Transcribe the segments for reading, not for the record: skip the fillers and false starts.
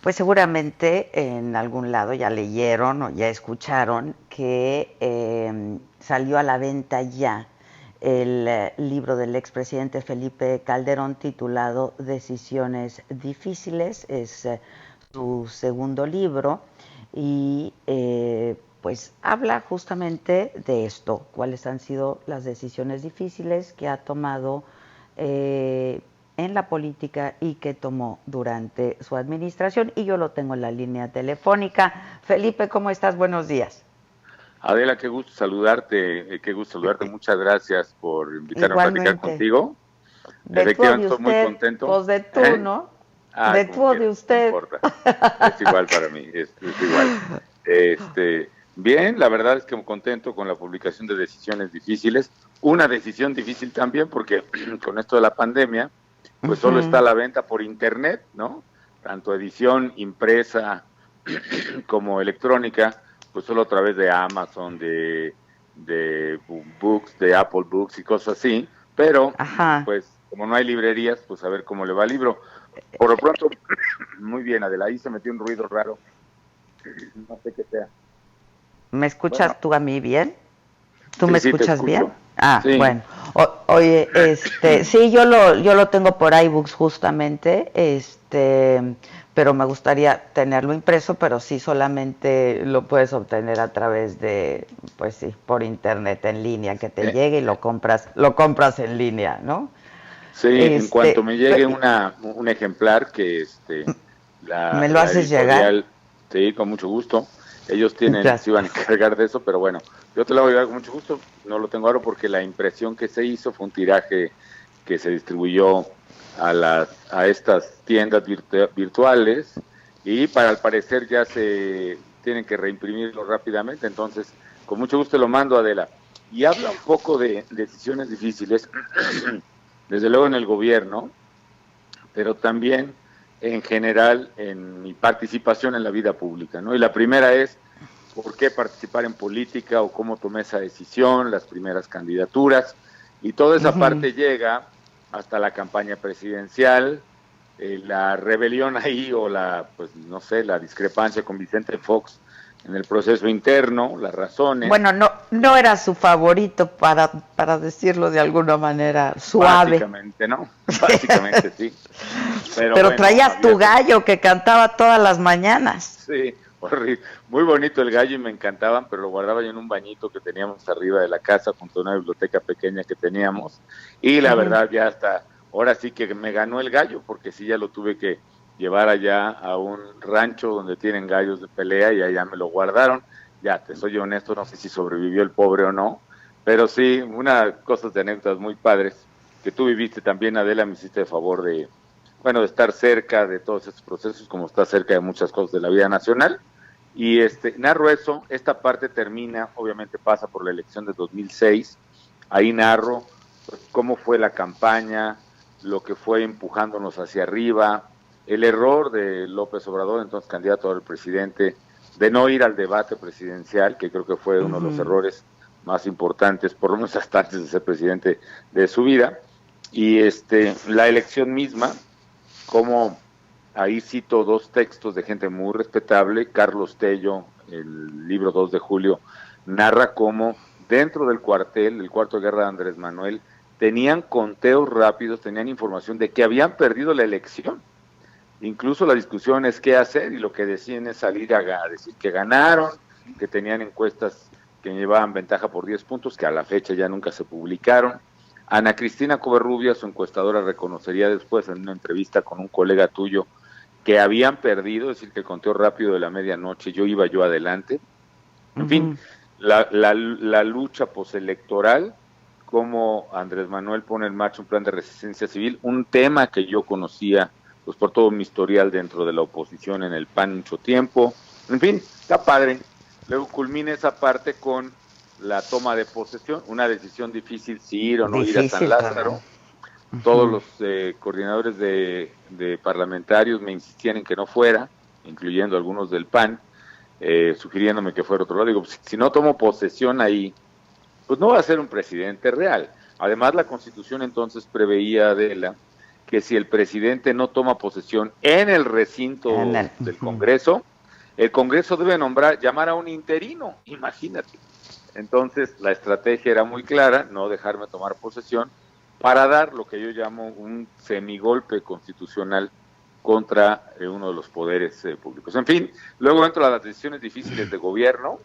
Pues seguramente en algún lado ya leyeron o ya escucharon que salió a la venta ya el libro del expresidente Felipe Calderón titulado Decisiones Difíciles. Es su segundo libro y pues habla justamente de esto, cuáles han sido las decisiones difíciles que ha tomado en la política y que tomó durante su administración, y yo lo tengo en la línea telefónica. Felipe, ¿cómo estás? Buenos días. Adela, qué gusto saludarte, muchas gracias por invitarme a platicar Igualmente. contigo. De tú o de Efectivamente, estoy muy usted, contento. pues de tú, ¿Eh? ¿no? Ah, De tú como o de quieras, no usted. importa. Es igual para mí, es igual. Bien, la verdad es que muy contento con la publicación de Decisiones Difíciles. Una decisión difícil también porque con esto de la pandemia, pues solo está a la venta por internet, ¿no? Tanto edición impresa como electrónica, pues solo a través de Amazon, de Books, de Apple Books y cosas así, pero Ajá. pues como no hay librerías, pues a ver cómo le va el libro. Por lo pronto, muy bien, Adela, ahí se metió un ruido raro, no sé qué sea. ¿Me Bueno, escuchas tú a mí bien? ¿Tú me sí, te escuchas bien? escucho. Ah, Sí, bueno. Oye, sí, yo lo tengo por iBooks justamente, pero me gustaría tenerlo impreso, pero sí solamente lo puedes obtener a través de, pues sí, por internet en línea, que te eh, llegue y lo compras en línea, ¿no? sí, en cuanto Este, me llegue un ejemplar que me lo la haces llegar. editorial, sí, con mucho gusto. Ellos Ya. se iban a encargar de eso, pero bueno, yo te lo voy a llevar con mucho gusto. No lo tengo ahora porque la impresión que se hizo fue un tiraje que se distribuyó a estas tiendas virtuales y para al parecer ya se tienen que reimprimirlo rápidamente. Entonces, con mucho gusto lo mando, Adela. Y habla un poco de decisiones difíciles, desde luego en el gobierno, pero también en general en mi participación en la vida pública, ¿no? Y la primera es por qué participar en política o cómo tomé esa decisión, las primeras candidaturas, y toda esa parte llega hasta la campaña presidencial, la rebelión ahí o pues no sé, la discrepancia con Vicente Fox en el proceso interno, las razones. Bueno, no era su favorito, para decirlo de alguna manera suave. Básicamente, ¿no? Básicamente sí. Pero Pero bueno, traías había tu gallo que cantaba todas las mañanas. sí, horrible. Muy bonito el gallo y me encantaban, pero lo guardaba yo en un bañito que teníamos arriba de la casa junto a una biblioteca pequeña que teníamos. Y la verdad ya hasta, ahora sí que me ganó el gallo, porque sí ya lo tuve que llevar allá a un rancho donde tienen gallos de pelea y allá me lo guardaron. Ya, te soy honesto, no sé si sobrevivió el pobre o no, pero sí, una cosas de anécdotas muy padres que tú viviste también, Adela, me hiciste el favor bueno, de estar cerca de todos estos procesos, como está cerca de muchas cosas de la vida nacional. Y narro eso, esta parte termina, obviamente pasa por la elección de 2006, ahí narro pues, cómo fue la campaña, lo que fue empujándonos hacia arriba, el error de López Obrador, entonces candidato al presidente, de no ir al debate presidencial, que creo que fue uno de los errores más importantes, por lo menos hasta antes de ser presidente de su vida, y la elección misma, como ahí cito dos textos de gente muy respetable. Carlos Tello, el libro 2 de julio, narra cómo dentro del cuartel, el cuarto de guerra de Andrés Manuel, tenían conteos rápidos, tenían información de que habían perdido la elección. Incluso la discusión es qué hacer y lo que deciden es salir a decir que ganaron, que tenían encuestas que llevaban ventaja por 10 puntos, que a la fecha ya nunca se publicaron. Ana Cristina Covarrubias, su encuestadora, reconocería después en una entrevista con un colega tuyo que habían perdido, es decir, que el conteo rápido de la medianoche, yo adelante. En fin, la lucha postelectoral, cómo Andrés Manuel pone en marcha un plan de resistencia civil, un tema que yo conocía pues por todo mi historial dentro de la oposición en el PAN mucho tiempo. En fin, está padre. Luego culmina esa parte con la toma de posesión, una decisión difícil si ir o no ir a San Difícil también. Lázaro. Todos los coordinadores de parlamentarios me insistían en que no fuera, incluyendo algunos del PAN, sugiriéndome que fuera otro lado. Digo, pues, si no tomo posesión ahí, pues no va a ser un presidente real. Además, la Constitución entonces preveía, Adela, que si el presidente no toma posesión en el recinto del Congreso, el Congreso debe llamar a un interino, imagínate. Entonces, la estrategia era muy clara, no dejarme tomar posesión, para dar lo que yo llamo un semigolpe constitucional contra uno de los poderes públicos. En fin, luego entro a las decisiones difíciles de gobierno,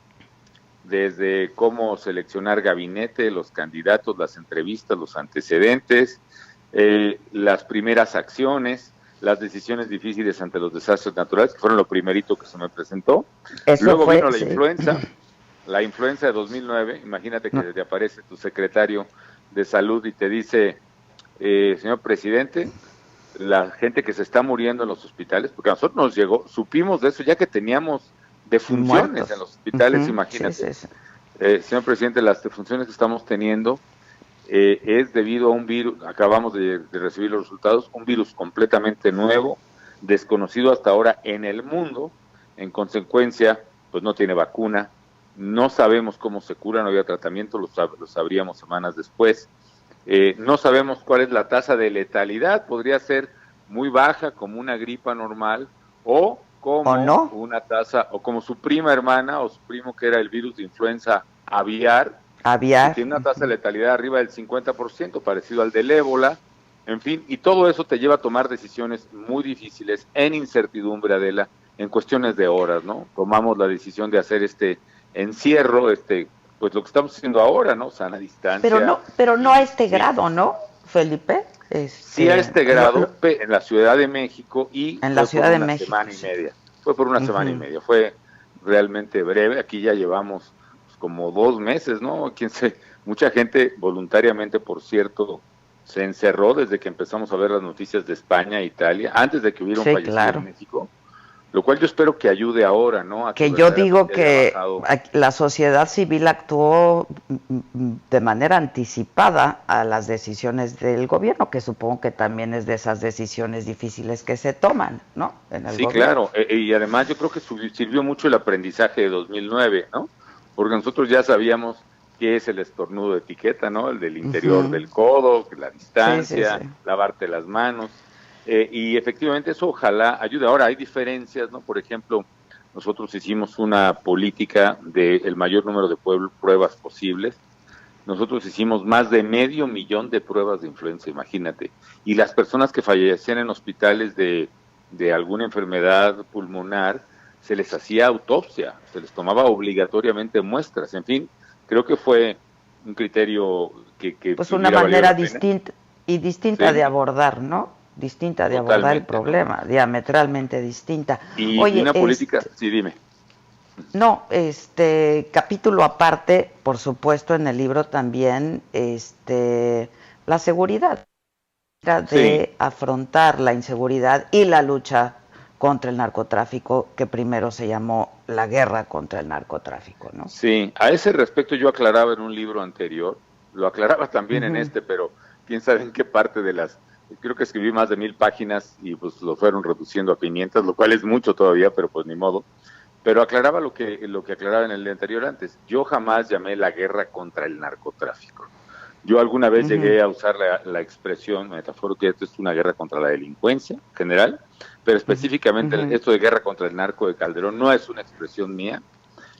desde cómo seleccionar gabinete, los candidatos, las entrevistas, los antecedentes, las primeras acciones, las decisiones difíciles ante los desastres naturales, que fueron lo primerito que se me presentó. Luego vino la influenza de 2009, imagínate que te aparece tu secretario de salud y te dice, señor presidente, la gente que se está muriendo en los hospitales, porque a nosotros nos llegó, supimos de eso ya que teníamos defunciones en los hospitales, imagínate. Señor presidente, las defunciones que estamos teniendo es debido a un virus, acabamos de recibir los resultados, un virus completamente nuevo, desconocido hasta ahora en el mundo, en consecuencia, pues no tiene vacuna, no sabemos cómo se cura, no había tratamiento, lo sabríamos semanas después, no sabemos cuál es la tasa de letalidad, podría ser muy baja como una gripa normal, o como una tasa, o como su prima hermana o su primo que era el virus de influenza aviar, que tiene una tasa de letalidad arriba del 50%, parecido al del ébola, en fin, y todo eso te lleva a tomar decisiones muy difíciles, en incertidumbre, Adela, en cuestiones de horas, ¿no? Tomamos la decisión de hacer este encierro, pues lo que estamos haciendo ahora, ¿no? Sana distancia. Pero no a este grado, ¿no, Felipe? Sí, a este grado, en la Ciudad de México, y en la Ciudad de México, semana y media. Fue por una semana y media, fue realmente breve. Aquí ya llevamos como 2 meses, ¿no? Mucha gente voluntariamente, por cierto, se encerró desde que empezamos a ver las noticias de España e Italia, antes de que hubiera un fallecido en México, lo cual yo espero que ayude ahora, ¿no? Que yo digo que la sociedad civil actuó de manera anticipada a las decisiones del gobierno, que supongo que también es de esas decisiones difíciles que se toman, ¿no? Sí, gobierno. Claro, y además yo creo que sirvió mucho el aprendizaje de 2009, ¿no? Porque nosotros ya sabíamos qué es el estornudo de etiqueta, ¿no? El del interior del codo, la distancia, lavarte las manos. Y efectivamente eso ojalá ayude. Ahora hay diferencias, ¿no? Por ejemplo, nosotros hicimos una política del mayor número de pruebas posibles. Nosotros hicimos más de 500,000 de pruebas de influenza, imagínate. Y las personas que fallecían en hospitales de alguna enfermedad pulmonar, se les hacía autopsia, se les tomaba obligatoriamente muestras. En fin, creo que fue un criterio que pues una manera distinta de abordar, ¿no? Distinta de abordar el problema, diametralmente distinta. Y una política, sí, dime. No, capítulo aparte, por supuesto, en el libro también, la seguridad, de afrontar la inseguridad y la lucha contra el narcotráfico, que primero se llamó la guerra contra el narcotráfico, ¿no? Sí, a ese respecto yo aclaraba en un libro anterior, lo aclaraba también en pero quién sabe en qué parte de creo que escribí más de 1000 páginas y pues lo fueron reduciendo a 500, lo cual es mucho todavía, pero pues ni modo. Pero aclaraba lo que aclaraba en el anterior antes. Yo jamás llamé la guerra contra el narcotráfico. Yo alguna vez llegué a usar la expresión metafórica que esto es una guerra contra la delincuencia general, pero específicamente esto de guerra contra el narco de Calderón no es una expresión mía,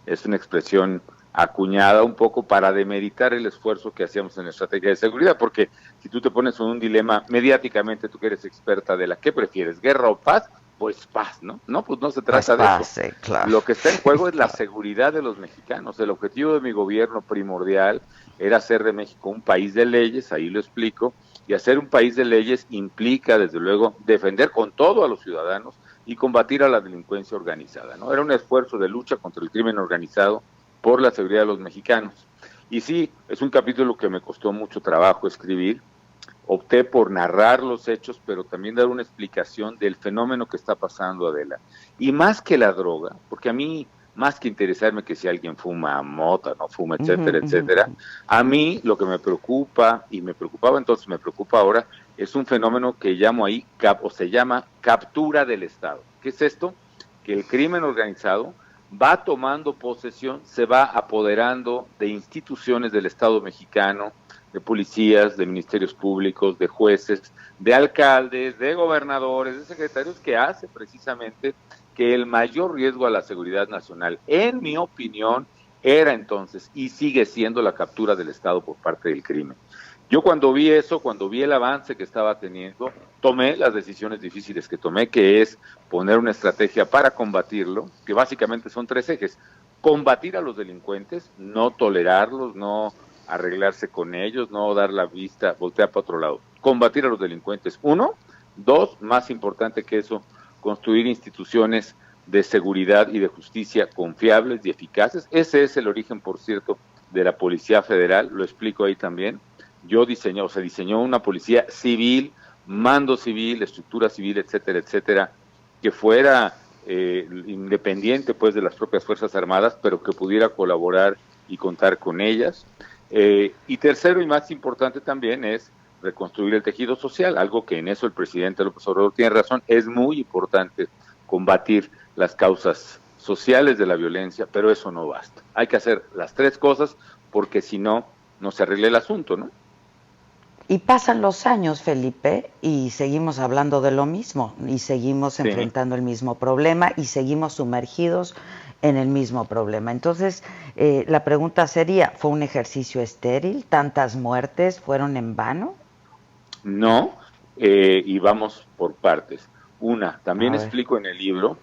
es una expresión acuñada un poco para demeritar el esfuerzo que hacíamos en la estrategia de seguridad, porque si tú te pones en un dilema mediáticamente, tú que eres experta de ¿qué prefieres, guerra o paz? Pues paz, ¿no? No, pues no se trata de eso. Claro. Lo que está en juego es la seguridad de los mexicanos. El objetivo de mi gobierno primordial era hacer de México un país de leyes, ahí lo explico, y hacer un país de leyes implica, desde luego, defender con todo a los ciudadanos y combatir a la delincuencia organizada, ¿no? Era un esfuerzo de lucha contra el crimen organizado por la seguridad de los mexicanos. Y sí, es un capítulo que me costó mucho trabajo escribir. Opté por narrar los hechos, pero también dar una explicación del fenómeno que está pasando, Adela. Y más que la droga, porque a mí, más que interesarme que si alguien fuma mota, no fuma, etcétera, etcétera, a mí lo que me preocupa, y me preocupaba entonces, me preocupa ahora, es un fenómeno que llamo ahí, se llama captura del Estado. ¿Qué es esto? Que el crimen organizado va tomando posesión, se va apoderando de instituciones del Estado mexicano, de policías, de ministerios públicos, de jueces, de alcaldes, de gobernadores, de secretarios, que hace precisamente que el mayor riesgo a la seguridad nacional, en mi opinión, era entonces y sigue siendo la captura del Estado por parte del crimen. Yo cuando vi eso, cuando vi el avance que estaba teniendo, tomé las decisiones difíciles que tomé, que es poner una estrategia para combatirlo, que básicamente son 3 ejes: combatir a los delincuentes, no tolerarlos, no arreglarse con ellos, no dar la vista, voltear para otro lado. Combatir a los delincuentes, 1. 2, más importante que eso, construir instituciones de seguridad y de justicia confiables y eficaces. Ese es el origen, por cierto, de la Policía Federal, lo explico ahí también. Se diseñó una policía civil, mando civil, estructura civil, etcétera, etcétera, que fuera independiente pues de las propias Fuerzas Armadas, pero que pudiera colaborar y contar con ellas. Y tercero y más importante también es reconstruir el tejido social, algo que en eso el presidente López Obrador tiene razón. Es muy importante combatir las causas sociales de la violencia, pero eso no basta. Hay que hacer las 3 cosas, porque si no, no se arregla el asunto, ¿no? Y pasan los años, Felipe, y seguimos hablando de lo mismo, y seguimos enfrentando el mismo problema, y seguimos sumergidos en el mismo problema. Entonces, la pregunta sería, ¿fue un ejercicio estéril? ¿Tantas muertes fueron en vano? No, y vamos por partes. Una, también explico en el libro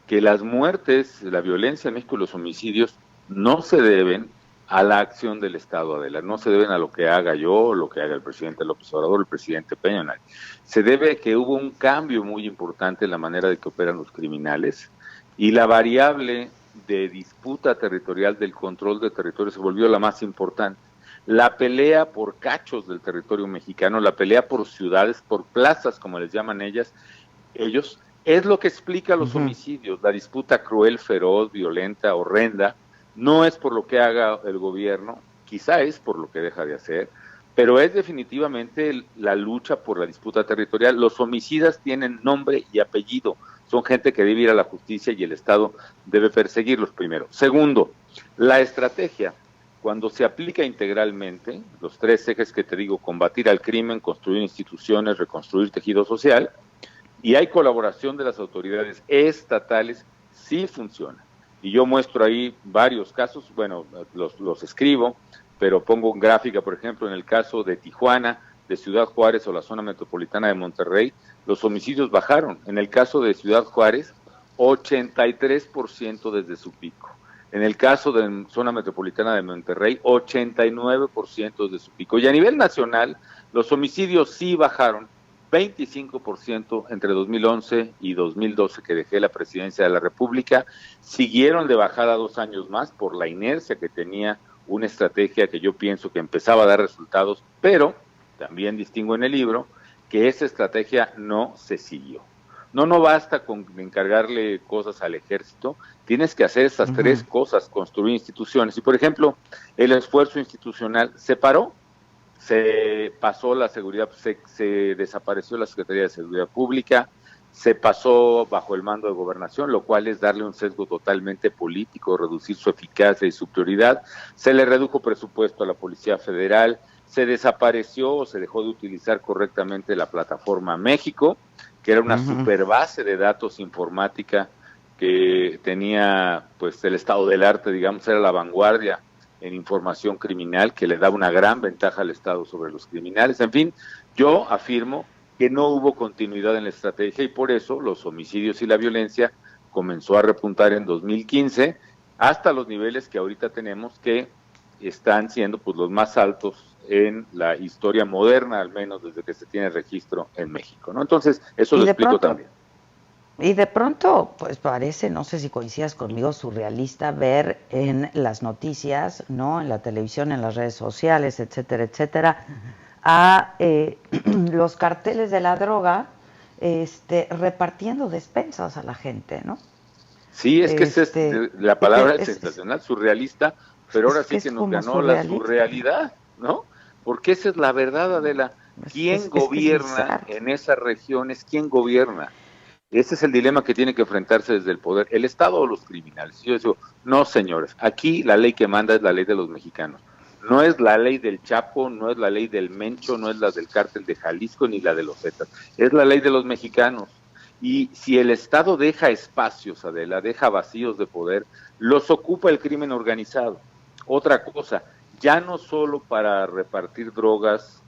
que las muertes, la violencia en México y los homicidios no se deben a la acción del Estado, Adela, no se deben a lo que haga yo, lo que haga el presidente López Obrador, el presidente Peña, nadie. Se debe a que hubo un cambio muy importante en la manera de que operan los criminales, y la variable de disputa territorial del control de territorio se volvió la más importante. La pelea por cachos del territorio mexicano, la pelea por ciudades, por plazas, como les llaman ellos, es lo que explica los homicidios. La disputa cruel, feroz, violenta, horrenda, no es por lo que haga el gobierno, quizá es por lo que deja de hacer, pero es definitivamente la lucha por la disputa territorial. Los homicidas tienen nombre y apellido, son gente que debe ir a la justicia y el Estado debe perseguirlos primero. Segundo, la estrategia, cuando se aplica integralmente, los 3 ejes que te digo: combatir al crimen, construir instituciones, reconstruir tejido social, y hay colaboración de las autoridades estatales, sí funciona. Y yo muestro ahí varios casos, bueno, los escribo, pero pongo gráfica, por ejemplo, en el caso de Tijuana, de Ciudad Juárez o la zona metropolitana de Monterrey, los homicidios bajaron. En el caso de Ciudad Juárez, 83% desde su pico. En el caso de zona metropolitana de Monterrey, 89% desde su pico. Y a nivel nacional, los homicidios sí bajaron 25% entre 2011 y 2012, que dejé la presidencia de la República. Siguieron de bajada 2 años más por la inercia que tenía una estrategia que yo pienso que empezaba a dar resultados, pero también distingo en el libro que esa estrategia no se siguió. No basta con encargarle cosas al ejército, tienes que hacer estas 3 cosas: construir instituciones. Y, por ejemplo, el esfuerzo institucional se paró, se pasó la seguridad, se desapareció la Secretaría de Seguridad Pública, se pasó bajo el mando de Gobernación, lo cual es darle un sesgo totalmente político, reducir su eficacia y su prioridad. Se le redujo presupuesto a la Policía Federal, se desapareció o se dejó de utilizar correctamente la plataforma México, que era una super base de datos informática que tenía pues el estado del arte, digamos, era la vanguardia en información criminal, que le daba una gran ventaja al Estado sobre los criminales. En fin, yo afirmo que no hubo continuidad en la estrategia, y por eso los homicidios y la violencia comenzó a repuntar en 2015 hasta los niveles que ahorita tenemos, que están siendo pues los más altos en la historia moderna, al menos desde que se tiene registro en México, ¿no? Entonces, eso lo explico también. Y de pronto, pues parece, no sé si coincidas conmigo, surrealista ver en las noticias, ¿no?, en la televisión, en las redes sociales, etcétera, etcétera, a los carteles de la droga repartiendo despensas a la gente, ¿no? Sí, es que la palabra es sensacional, surrealista, pero ahora sí que nos ganó la surrealidad, ¿no? Porque esa es la verdad, Adela. ¿Quién gobierna en esas regiones? ¿Quién gobierna? Ese es el dilema que tiene que enfrentarse desde el poder, el Estado o los criminales. Yo digo, no, señores, aquí la ley que manda es la ley de los mexicanos. No es la ley del Chapo, no es la ley del Mencho, no es la del Cártel de Jalisco ni la de los Zetas, es la ley de los mexicanos. Y si el Estado deja espacios, Adela, deja vacíos de poder, los ocupa el crimen organizado. Otra cosa, ya no solo para repartir drogas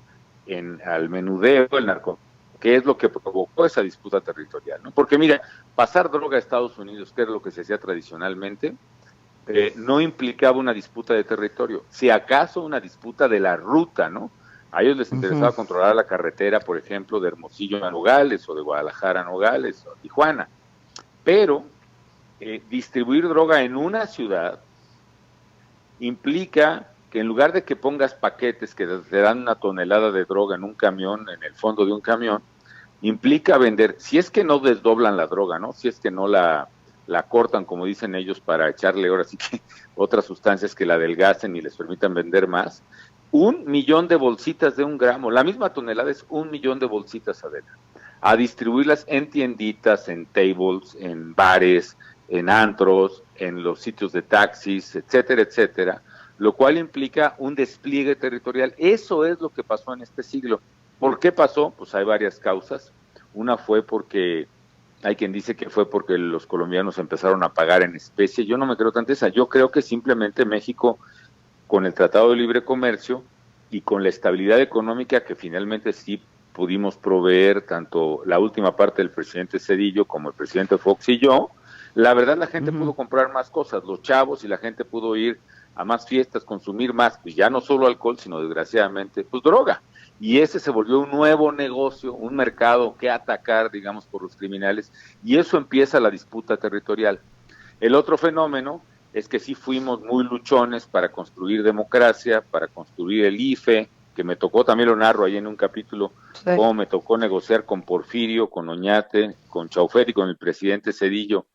al menudeo, el narcotráfico, que es lo que provocó esa disputa territorial, ¿no? Porque mira, pasar droga a Estados Unidos, que era lo que se hacía tradicionalmente, no implicaba una disputa de territorio, si acaso una disputa de la ruta, ¿no? A ellos les interesaba controlar la carretera, por ejemplo, de Hermosillo a Nogales, o de Guadalajara a Nogales, o a Tijuana, pero distribuir droga en una ciudad implica que en lugar de que pongas paquetes que te dan 1 tonelada de droga en un camión, en el fondo de un camión, implica vender, si es que no desdoblan la droga, ¿no? Si es que no la cortan, como dicen ellos, para echarle ahora sí que otras sustancias que la adelgacen y les permitan vender más, 1 millón de bolsitas de 1 gramo, la misma tonelada es 1 millón de bolsitas, Adela, a distribuirlas en tienditas, en tables, en bares, en antros, en los sitios de taxis, etcétera, etcétera, lo cual implica un despliegue territorial. Eso es lo que pasó en este siglo. ¿Por qué pasó? Pues hay varias causas. Una fue porque, hay quien dice que fue porque los colombianos empezaron a pagar en especie. Yo no me creo tanto esa. Yo creo que simplemente México, con el Tratado de Libre Comercio y con la estabilidad económica que finalmente sí pudimos proveer, tanto la última parte del presidente Zedillo como el presidente Fox y yo, la verdad la gente pudo comprar más cosas, los chavos, y la gente pudo ir a más fiestas, consumir más, pues ya no solo alcohol, sino desgraciadamente, pues droga. Y ese se volvió un nuevo negocio, un mercado que atacar, digamos, por los criminales, y eso empieza la disputa territorial. El otro fenómeno es que sí fuimos muy luchones para construir democracia, para construir el IFE, que me tocó, también lo narro ahí en un capítulo, cómo me tocó negociar con Porfirio, con Oñate, con Chaufet y con el presidente Zedillo,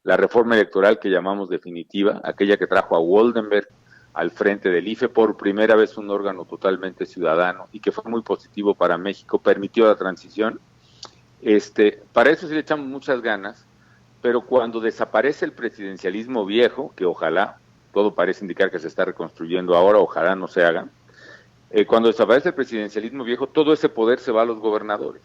la reforma electoral que llamamos definitiva, aquella que trajo a Woldenberg al frente del IFE, por primera vez un órgano totalmente ciudadano y que fue muy positivo para México, permitió la transición. Para eso sí le echamos muchas ganas, pero cuando desaparece el presidencialismo viejo, que ojalá, todo parece indicar que se está reconstruyendo ahora, ojalá no se haga, cuando desaparece el presidencialismo viejo, todo ese poder se va a los gobernadores.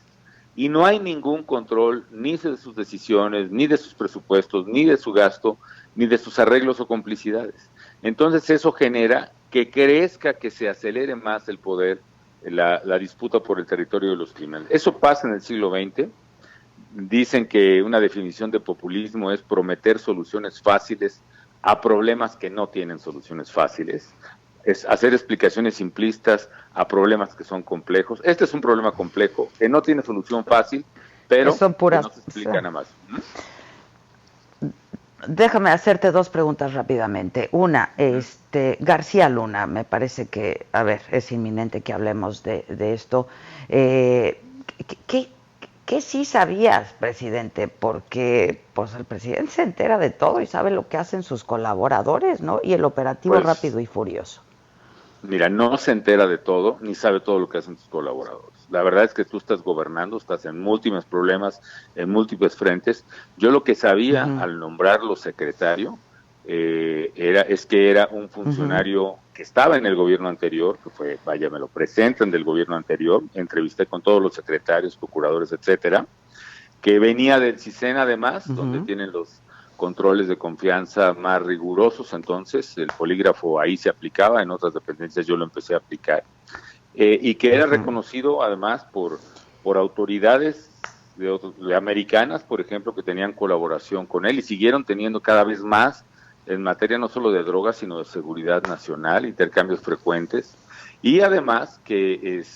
Y no hay ningún control ni de sus decisiones, ni de sus presupuestos, ni de su gasto, ni de sus arreglos o complicidades. Entonces eso genera que crezca, que se acelere más el poder, la disputa por el territorio de los criminales. Eso pasa en el siglo XX. Dicen que una definición de populismo es prometer soluciones fáciles a problemas que no tienen soluciones fáciles. Es hacer explicaciones simplistas a problemas que son complejos. Este es un problema complejo, que no tiene solución fácil, pero son puras, que no se explica nada más. Déjame hacerte 2 preguntas rápidamente. Una, García Luna, me parece que, a ver, es inminente que hablemos de esto. ¿Qué sí sabías, presidente? Porque pues el presidente se entera de todo y sabe lo que hacen sus colaboradores, ¿no? Y el operativo Rápido y Furioso. Mira, no se entera de todo, ni sabe todo lo que hacen sus colaboradores. La verdad es que tú estás gobernando, estás en múltiples problemas, en múltiples frentes. Yo lo que sabía al nombrarlo secretario es que era un funcionario que estaba en el gobierno anterior, que fue, vaya, me lo presentan del gobierno anterior, entrevisté con todos los secretarios, procuradores, etcétera, que venía del CISEN además, donde tienen los controles de confianza más rigurosos. Entonces el polígrafo ahí se aplicaba, en otras dependencias yo lo empecé a aplicar, y que era reconocido además por autoridades de americanas, por ejemplo, que tenían colaboración con él y siguieron teniendo cada vez más en materia no solo de drogas, sino de seguridad nacional, intercambios frecuentes, y además que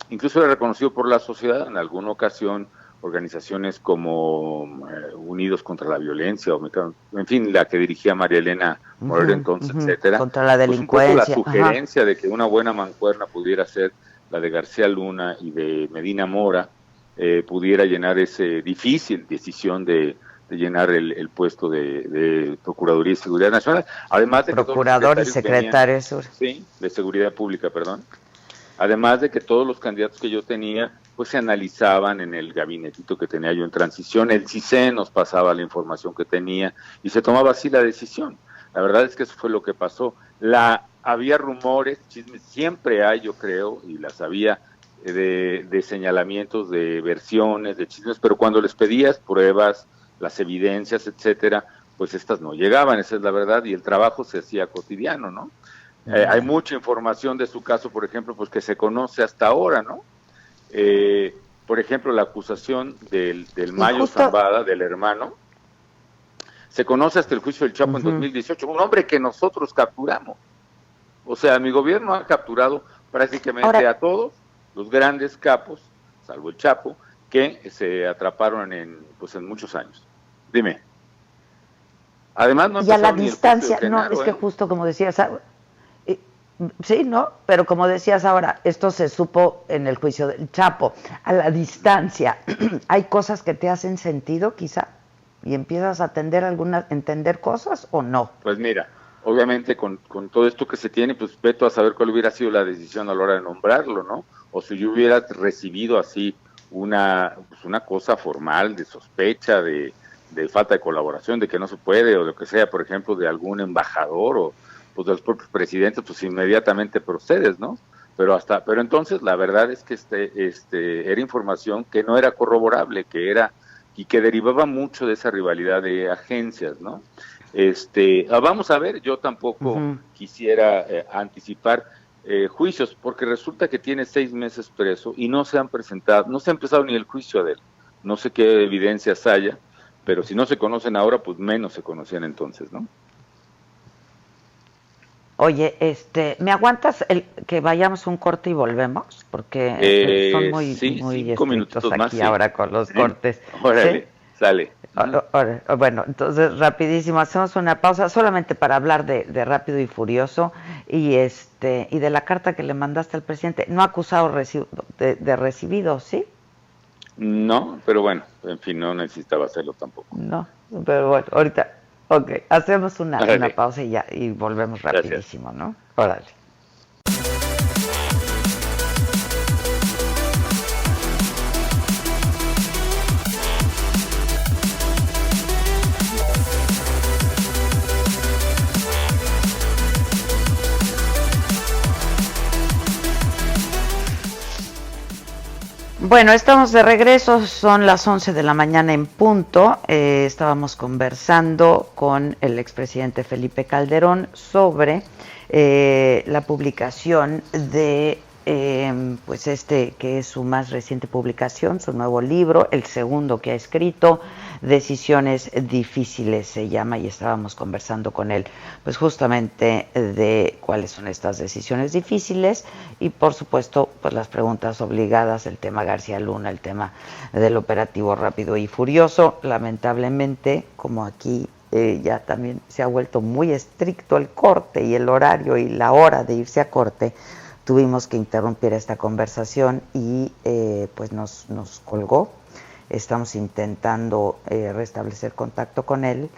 incluso era reconocido por la sociedad. En alguna ocasión organizaciones como Unidos contra la Violencia, o en fin, la que dirigía María Elena Moreno entonces, etcétera. Contra la delincuencia. Pues un poco la sugerencia de que una buena mancuerna pudiera ser la de García Luna y de Medina Mora, pudiera llenar esa difícil decisión de llenar el puesto de Procuraduría y Seguridad Nacional. Además de Procurador y secretario de Seguridad Pública, perdón. Además de que todos los candidatos que yo tenía, pues se analizaban en el gabinetito que tenía yo en transición. El CISEN nos pasaba la información que tenía y se tomaba así la decisión. La verdad es que eso fue lo que pasó. La había rumores, chismes, siempre hay, yo creo, y las había, de señalamientos, de versiones, de chismes, pero cuando les pedías pruebas, las evidencias, etcétera, pues estas no llegaban, esa es la verdad, y el trabajo se hacía cotidiano, ¿no? Hay mucha información de su caso, por ejemplo, pues que se conoce hasta ahora, ¿no? Por ejemplo, la acusación del Mayo Zambada, del hermano, se conoce hasta el juicio del Chapo en 2018, un hombre que nosotros capturamos. O sea, mi gobierno ha capturado prácticamente a todos los grandes capos, salvo el Chapo, que se atraparon en muchos años. Dime. Además, no y a la distancia, no, es que justo como decías, sí, ¿no? Pero como decías ahora, esto se supo en el juicio del Chapo. A la distancia, ¿hay cosas que te hacen sentido, quizá? ¿Y empiezas a entender cosas o no? Pues mira, obviamente con todo esto que se tiene, pues veto a saber cuál hubiera sido la decisión a la hora de nombrarlo, ¿no? O si yo hubiera recibido así una cosa formal de sospecha, de falta de colaboración, de que no se puede, o lo que sea, por ejemplo, de algún embajador o pues de los propios presidentes, pues inmediatamente procedes, ¿no? Pero entonces la verdad es que era información que no era corroborable, y que derivaba mucho de esa rivalidad de agencias, ¿no? Vamos a ver, yo tampoco quisiera anticipar juicios, porque resulta que tiene 6 meses preso y no se ha empezado ni el juicio de él. No sé qué evidencias haya, pero si no se conocen ahora, pues menos se conocían entonces, ¿no? Oye, ¿me aguantas que vayamos un corte y volvemos? Porque son muy 5 minutitos aquí más, ahora con los cortes. Órale, ¿sí? Sale. Bueno, entonces rapidísimo, hacemos una pausa solamente para hablar de Rápido y Furioso y de la carta que le mandaste al presidente. No ha acusado de recibido, ¿sí? No, pero bueno, en fin, no necesitaba hacerlo tampoco. No, pero bueno, ahorita, hacemos una pausa y volvemos rapidísimo. Gracias. ¿No? Órale. Bueno, estamos de regreso, son las 11 de la mañana en punto. Estábamos conversando con el expresidente Felipe Calderón sobre la publicación de que es su más reciente publicación, su nuevo libro, el segundo que ha escrito, Decisiones Difíciles se llama, y estábamos conversando con él pues justamente de cuáles son estas decisiones difíciles y por supuesto pues las preguntas obligadas, el tema García Luna, el tema del operativo Rápido y Furioso. Lamentablemente, como aquí ya también se ha vuelto muy estricto el corte y el horario y la hora de irse a corte, tuvimos que interrumpir esta conversación y pues nos colgó. Estamos intentando restablecer contacto con él